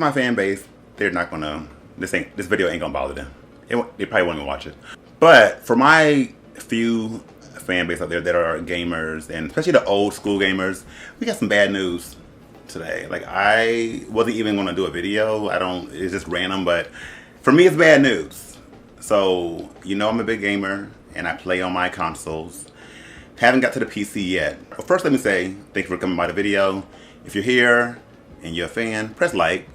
my fan base, they're not gonna, this video ain't gonna bother them. They probably won't even watch it. But for my few fan base out there that are gamers, and especially the old school gamers, we got some bad news today. Like, I wasn't even gonna do a video. It's just random, but for me it's bad news. So, you know I'm a big gamer, and I play on my consoles. Haven't got to the PC yet. But first let me say, thank you for coming by the video. If you're here and you're a fan, press like,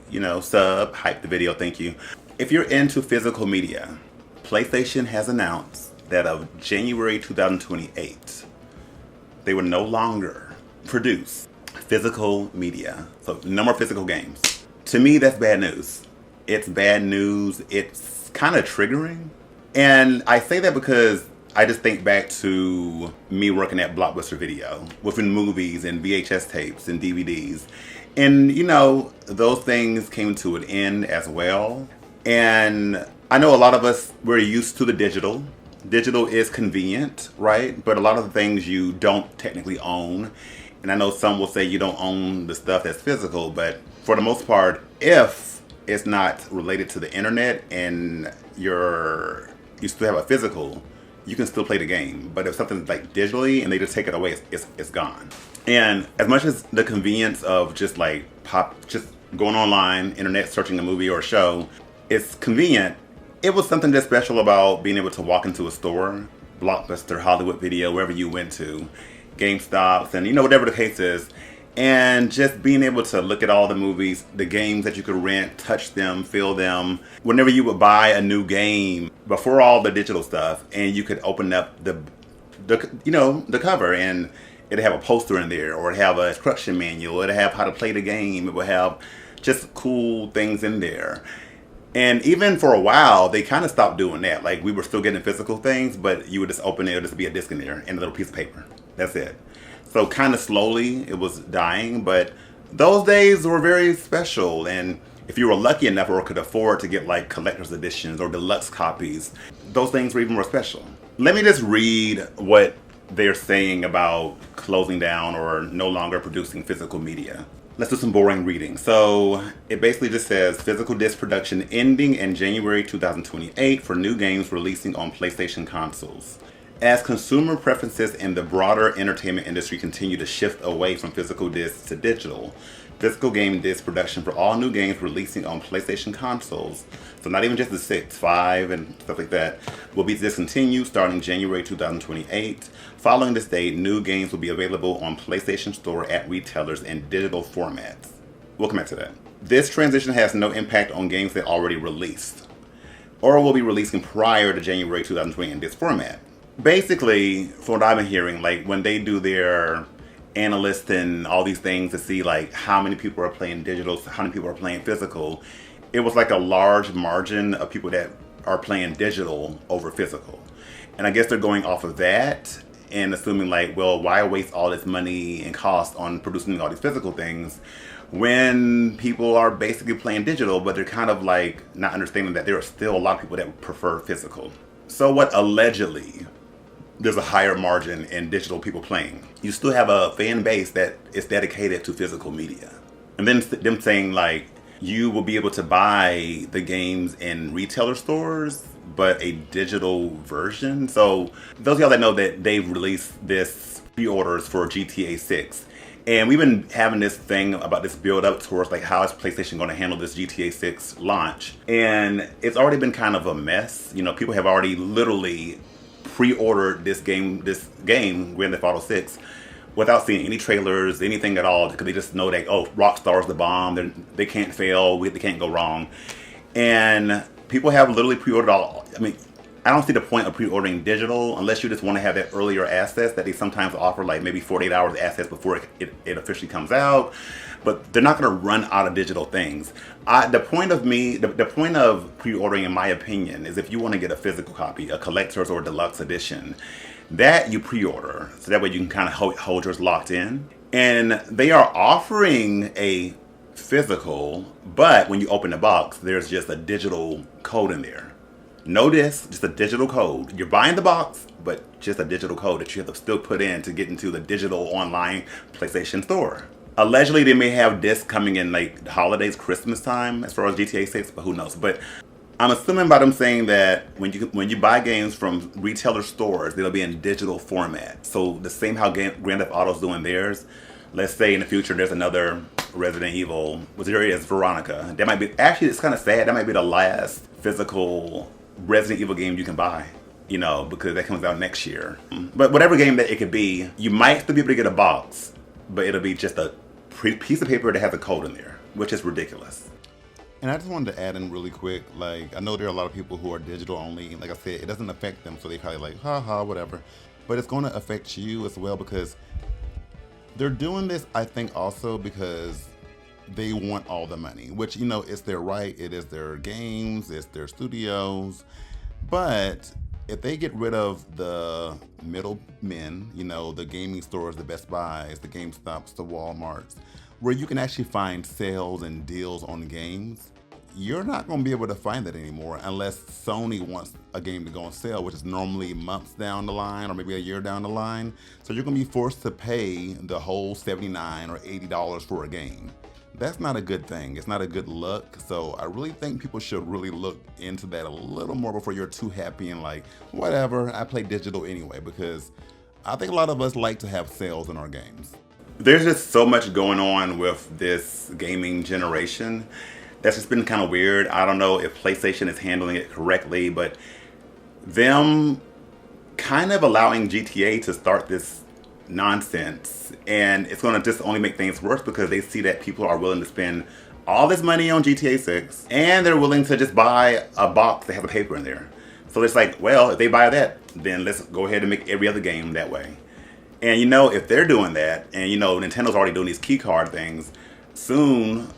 sub, hype the video, thank you. If you're into physical media, PlayStation has announced that of January 2028, they will no longer produce physical media. So no more physical games. To me, that's bad news. It's bad news. It's kind of triggering. And I say that because I just think back to me working at Blockbuster Video, within movies and VHS tapes and DVDs. And, those things came to an end as well. And I know a lot of us, we're used to the digital. Digital is convenient, right? But a lot of the things you don't technically own. And I know some will say you don't own the stuff that's physical, but for the most part, if it's not related to the internet and you still have a physical, you can still play the game. But if something's like digitally and they just take it away, it's gone. And as much as the convenience of just going online, internet, searching a movie or a show, it's convenient. It was something that's special about being able to walk into a store, Blockbuster, Hollywood Video, wherever you went to, GameStops, and whatever the case is, and just being able to look at all the movies, the games that you could rent, touch them, feel them. Whenever you would buy a new game, before all the digital stuff, and you could open up the cover, and it'd have a poster in there, or it'd have an instruction manual, it'd have how to play the game, it would have just cool things in there. And even for a while, they kind of stopped doing that. Like, we were still getting physical things, but you would just open it, it would just be a disc in there and a little piece of paper. That's it. So kind of slowly, it was dying, but those days were very special. And if you were lucky enough or could afford to get like collector's editions or deluxe copies, those things were even more special. Let me just read what they're saying about closing down or no longer producing physical media. Let's do some boring reading. So it basically just says physical disc production ending in January 2028 for new games releasing on PlayStation consoles. As consumer preferences in the broader entertainment industry continue to shift away from physical discs to digital, physical game disc production for all new games releasing on PlayStation consoles, so not even just the 6, 5, and stuff like that, will be discontinued starting January 2028. Following this date, new games will be available on PlayStation Store at retailers in digital formats. We'll come back to that. This transition has no impact on games that already released, or will be releasing prior to January 2020 in this format. Basically, from what I've been hearing, like when they do their analysts and all these things to see like how many people are playing digital, how many people are playing physical, it was like a large margin of people that are playing digital over physical. And I guess they're going off of that and assuming like, well, why waste all this money and cost on producing all these physical things when people are basically playing digital, but they're kind of like not understanding that there are still a lot of people that prefer physical. So what allegedly there's a higher margin in digital people playing. You still have a fan base that is dedicated to physical media. And then them saying like, you will be able to buy the games in retailer stores, but a digital version. So those of y'all that know that they've released this pre-orders for GTA 6. And we've been having this thing about this build up towards like how is PlayStation going to handle this GTA 6 launch. And it's already been kind of a mess. People have already literally pre-ordered this game, Grand Theft Auto 6, without seeing any trailers, anything at all, because they just know that, Rockstar's the bomb, they can't fail, they can't go wrong. And people have literally pre-ordered all. I don't see the point of pre-ordering digital unless you just want to have that earlier access that they sometimes offer, like maybe 48 hours access before it officially comes out. But they're not going to run out of digital things. The point of pre-ordering, in my opinion, is if you want to get a physical copy, a collector's or deluxe edition, that you pre-order, so that way you can kind of hold yours locked in. And they are offering a physical, but when you open the box, there's just a digital code in there. No disc, just a digital code. You're buying the box, but just a digital code that you have to still put in to get into the digital online PlayStation store. Allegedly, they may have discs coming in like holidays, Christmas time, as far as GTA 6, but who knows? But I'm assuming by them saying that when you buy games from retailer stores, they'll be in digital format. So the same how Grand Theft Auto's doing theirs. Let's say in the future there's another Resident Evil, which there is Veronica. That might be, actually, it's kind of sad. That might be the last physical Resident Evil game you can buy. Because that comes out next year. But whatever game that it could be, you might still be able to get a box, but it'll be just a piece of paper that has a code in there, which is ridiculous. And I just wanted to add in really quick, like, I know there are a lot of people who are digital only. Like I said, it doesn't affect them, so they probably like, haha, whatever. But it's going to affect you as well, because they're doing this, I think, also because they want all the money, which, it's their right. It is their games, it's their studios. But if they get rid of the middlemen, the gaming stores, the Best Buys, the GameStops, the Walmarts, where you can actually find sales and deals on games, you're not going to be able to find that anymore unless Sony wants a game to go on sale, which is normally months down the line or maybe a year down the line. So you're going to be forced to pay the whole $79 or $80 for a game. That's not a good thing. It's not a good look. So I really think people should really look into that a little more before you're too happy and like, whatever, I play digital anyway, because I think a lot of us like to have sales in our games. There's just so much going on with this gaming generation that's just been kind of weird. I don't know if PlayStation is handling it correctly, but them kind of allowing GTA to start this nonsense, and it's going to just only make things worse because they see that people are willing to spend all this money on GTA 6 and they're willing to just buy a box that has a paper in there. So it's like, well, if they buy that, then let's go ahead and make every other game that way. And if they're doing that, and Nintendo's already doing these key card things, soon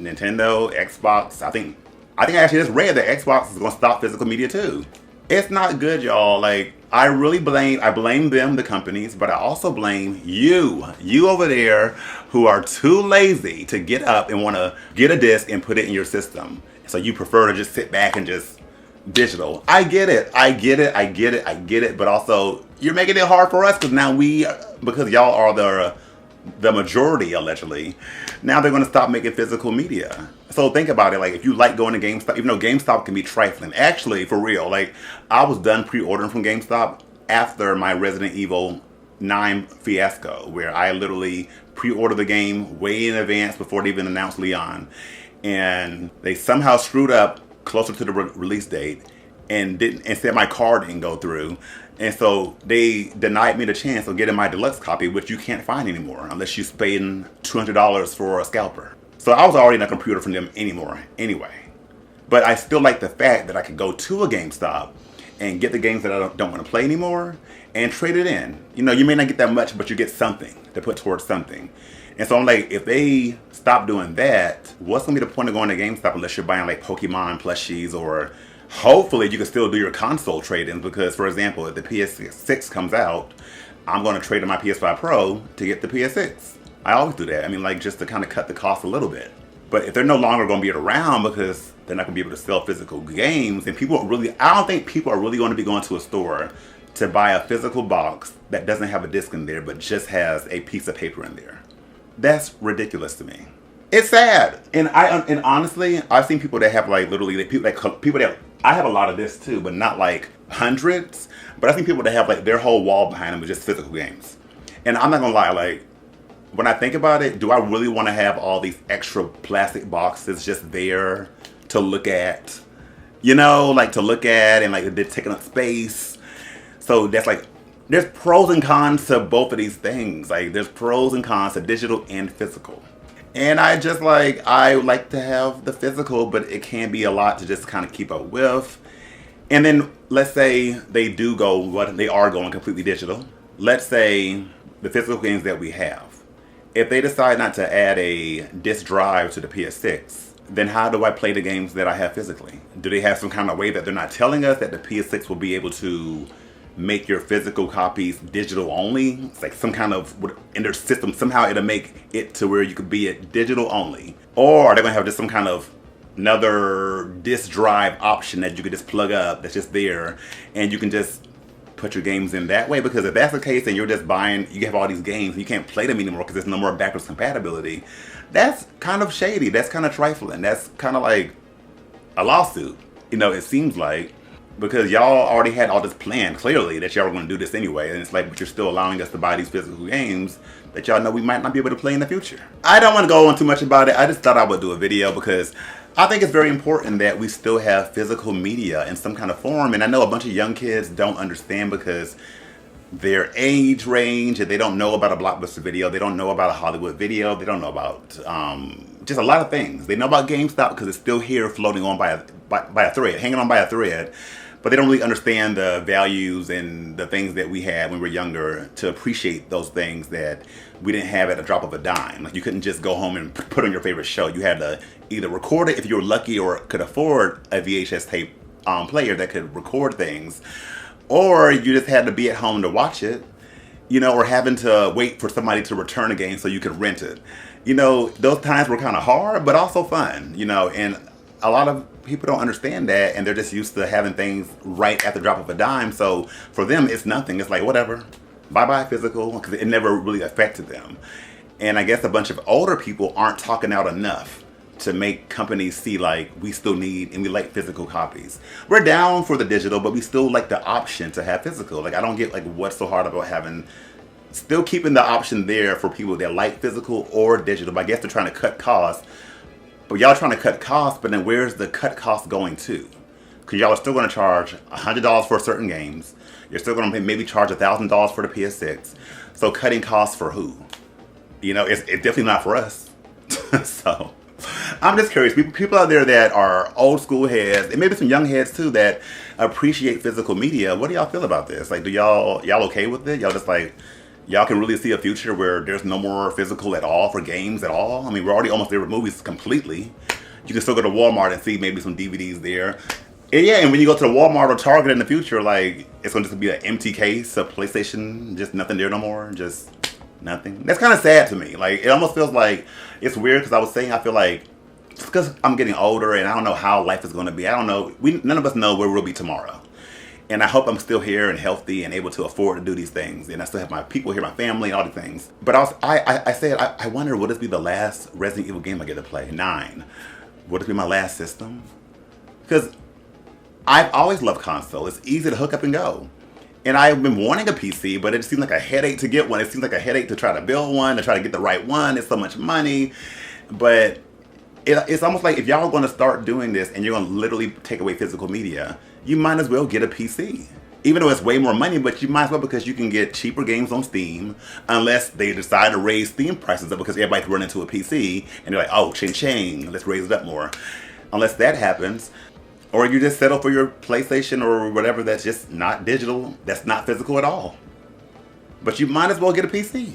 Nintendo, Xbox, I think I actually just read that Xbox is going to stop physical media too. It's not good, y'all. Like, I blame them, the companies, but I also blame you over there who are too lazy to get up and want to get a disc and put it in your system. So you prefer to just sit back and just digital. I get it, but also you're making it hard for us because now because y'all are the majority, allegedly, now they're going to stop making physical media. So think about it, like, if you like going to GameStop, even though GameStop can be trifling, actually, for real, like, I was done pre-ordering from GameStop after my Resident Evil 9 fiasco, where I literally pre-ordered the game way in advance before they even announced Leon, and they somehow screwed up closer to the release date and said my card didn't go through. And so they denied me the chance of getting my deluxe copy, which you can't find anymore unless you spend $200 for a scalper. So I was already not going to pre-order from them anymore anyway. But I still like the fact that I could go to a GameStop and get the games that I don't want to play anymore and trade it in. You may not get that much, but you get something to put towards something. And so I'm like, if they stop doing that, what's going to be the point of going to GameStop unless you're buying like Pokemon plushies, or hopefully you can still do your console trade-ins, because, for example, if the PS6 comes out, I'm going to trade in my PS5 Pro to get the PS6. I always do that. I mean, like, just to kind of cut the cost a little bit. But if they're no longer going to be around because they're not going to be able to sell physical games, and I don't think people are really going to be going to a store to buy a physical box that doesn't have a disc in there but just has a piece of paper in there. That's ridiculous to me. It's sad. And honestly, I've seen people that have like literally people that I have a lot of this too, but not like hundreds. But I've seen people that have like their whole wall behind them with just physical games. And I'm not gonna lie, like, when I think about it, do I really want to have all these extra plastic boxes just there to look at? Like to look at, and like they're taking up space. So that's like, there's pros and cons to both of these things. Like, there's pros and cons to digital and physical. And I like to have the physical, but it can be a lot to just kind of keep up with. And then let's say they are going completely digital. Let's say the physical games that we have, if they decide not to add a disc drive to the PS6, then how do I play the games that I have physically? Do they have some kind of way that they're not telling us that the PS6 will be able to make your physical copies digital only? It's like some kind of, in their system, somehow it'll make it to where you could be at digital only. Or they're going to have just some kind of another disc drive option that you could just plug up that's just there, and you can just put your games in that way, because if that's the case and you're just buying, you have all these games and you can't play them anymore because there's no more backwards compatibility, that's kind of shady. That's kind of trifling. That's kind of like a lawsuit, you know, it seems like, because y'all already had all this planned clearly that y'all were going to do this anyway, and it's like, but you're still allowing us to buy these physical games that y'all know we might not be able to play in the future. I don't want to go on too much about it. I just thought I would do a video because I think it's very important that we still have physical media in some kind of form. And I know a bunch of young kids don't understand because their age range, and they don't know about a Blockbuster video, they don't know about a Hollywood video, they don't know about just a lot of things. They know about GameStop because it's still here floating on by a thread, hanging on by a thread. But they don't really understand the values and the things that we had when we were younger to appreciate those things that we didn't have at a drop of a dime. Like, you couldn't just go home and put on your favorite show. You had to either record it if you were lucky or could afford a VHS tape player that could record things, or you just had to be at home to watch it, you know, or having to wait for somebody to return a game so you could rent it. You know, those times were kind of hard, but also fun, you know, and a lot of people don't understand that, and they're just used to having things right at the drop of a dime. So for them, it's nothing. It's like, whatever, bye-bye physical, because it never really affected them. And I guess a bunch of older people aren't talking out enough to make companies see like we still need and we like physical copies. We're down for the digital, but we still like the option to have physical. Like, I don't get like what's so hard about still keeping the option there for people that like physical or digital. But I guess they're trying to cut costs. But y'all trying to cut costs, but then where's the cut cost going to? Because y'all are still going to charge $100 for certain games. You're still going to maybe charge $1,000 for the PS6. So cutting costs for who? You know, it's definitely not for us. So I'm just curious. People out there that are old school heads, and maybe some young heads too, that appreciate physical media. What do y'all feel about this? Like, do y'all okay with it? Y'all just like, y'all can really see a future where there's no more physical at all for games at all? I mean, we're already almost there with movies completely. You can still go to Walmart and see maybe some DVDs there. And yeah, and when you go to the Walmart or Target in the future, like, it's going to just be an empty case of PlayStation, just nothing there no more, just nothing. That's kind of sad to me. Like, it almost feels like, it's weird because I was saying, I feel like, just because I'm getting older and I don't know how life is going to be. I don't know. None of us know where we'll be tomorrow. And I hope I'm still here and healthy and able to afford to do these things. And I still have my people here, my family, and all the things. But I said, I wonder, will this be the last Resident Evil game I get to play? 9. Will this be my last system? Because I've always loved console. It's easy to hook up and go. And I've been wanting a PC, but it seems like a headache to get one. It seems like a headache to try to build one, to try to get the right one. It's so much money. But it's almost like if y'all are going to start doing this and you're going to literally take away physical media, you might as well get a PC. Even though it's way more money, but you might as well, because you can get cheaper games on Steam, unless they decide to raise Steam prices up because everybody's running to a PC and they're like, oh, ching, let's raise it up more. Unless that happens, or you just settle for your PlayStation or whatever that's just not digital, that's not physical at all. But you might as well get a PC.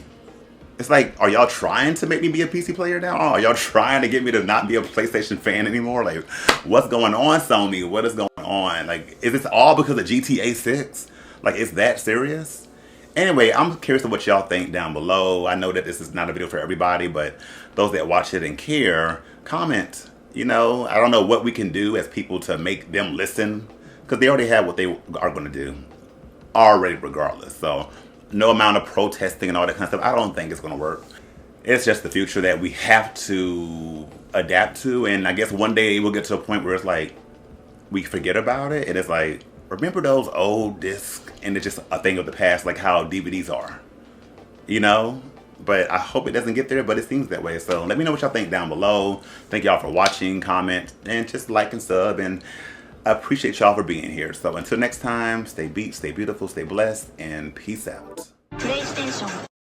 It's like, are y'all trying to make me be a PC player now? Oh, are y'all trying to get me to not be a PlayStation fan anymore? Like, what's going on, Sony? What is going on? Like, is this all because of GTA 6? Like, is that serious? Anyway, I'm curious of what y'all think down below. I know that this is not a video for everybody, but those that watch it and care, comment. You know, I don't know what we can do as people to make them listen, because they already have what they are going to do already regardless. So no amount of protesting and all that kind of stuff, I don't think it's going to work. It's just the future that we have to adapt to. And I guess one day we'll get to a point where it's like, we forget about it. And it's like, remember those old discs? And it's just a thing of the past, like how DVDs are, you know? But I hope it doesn't get there, but it seems that way. So let me know what y'all think down below. Thank y'all for watching, comment, and just like and sub. And I appreciate y'all for being here. So until next time, stay beat, stay beautiful, stay blessed, and peace out. PlayStation